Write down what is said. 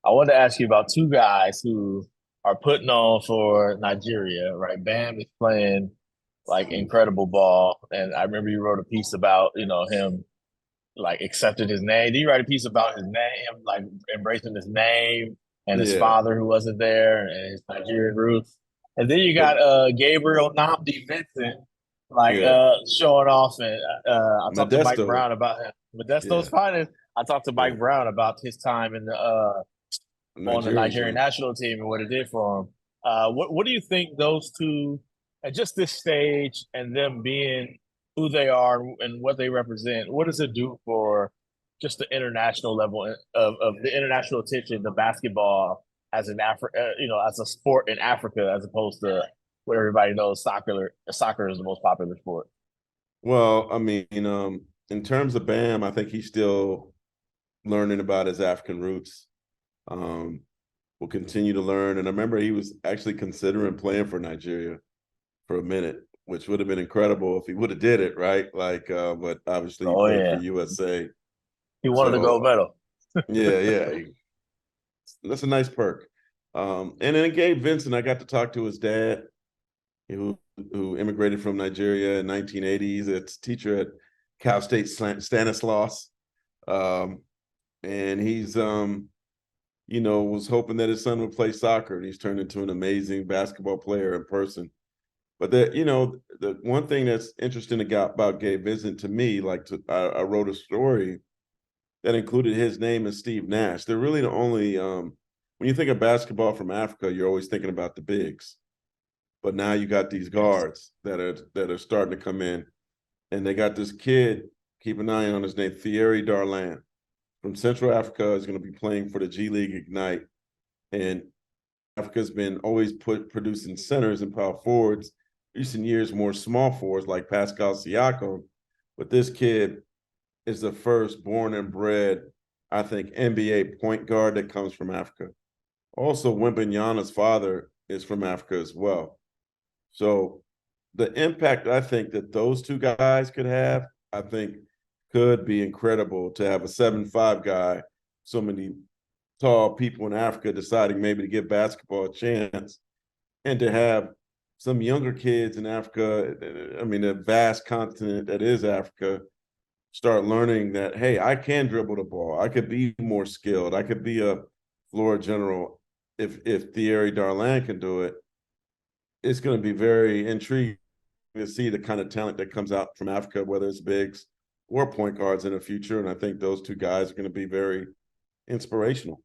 I wanted to ask you about two guys who are putting on for Nigeria, right? Bam is playing like incredible ball. And I remember you wrote a piece about, him like accepting his name. Did you write a piece about his name, like embracing his name and his Yeah. father who wasn't there and his Nigerian roots? And then you But got Gabriel Namdi Vincent like yeah. showing off, and I talked to Mike Modesto. Brown about him. Modesto's Yeah. finest. I talked to Yeah. Mike Brown about his time in the on the Nigerian Nigerian joint. national team and what it did for him. What do you think those two at just this stage and them being who they are and what they represent? What does it do for just the international level of the international attention, the basketball as an as a sport in Africa as opposed to what everybody knows soccer is the most popular sport. Well, I mean, in terms of Bam, I think he's still learning about his African roots. Um, will continue to learn. And I remember he was actually considering playing for Nigeria for a minute, which would have been incredible if he would have did it, right? But obviously he Oh played for yeah, USA. he wanted to go So medal. yeah, yeah, that's a nice perk. And then Gabe Vincent, I got to talk to his dad, who who immigrated from Nigeria in 1980s. It's teacher at Cal State Stanislaus, um, and he's was hoping that his son would play soccer, and he's turned into an amazing basketball player in person. But the one thing that's interesting about Gabe Vincent to me, I wrote a story that included his name and Steve Nash. They're really the only when you think of basketball from Africa, you're always thinking about the bigs. But now you got these Yes. guards that are starting to come in, and they got this kid. Keep an eye on his name, Thierry Darlan from Central Africa is going to be playing for the G League Ignite, and Africa's been always producing centers and power forwards. Recent years, more small forwards like Pascal Siakam, but this kid is the first born and bred, I think, NBA point guard that comes from Africa. Also, Wembanyama's father is from Africa as well. So the impact I think that those two guys could have, I think, could be incredible to have a 7'5" guy, so many tall people in Africa deciding maybe to give basketball a chance, and to have some younger kids in Africa, I mean, the vast continent that is Africa, start learning that, hey, I can dribble the ball. I could be more skilled. I could be a floor general if Thierry Darlan can do it. It's going to be very intriguing to see the kind of talent that comes out from Africa, whether it's bigs or point guards in the future. And I think those two guys are going to be very inspirational.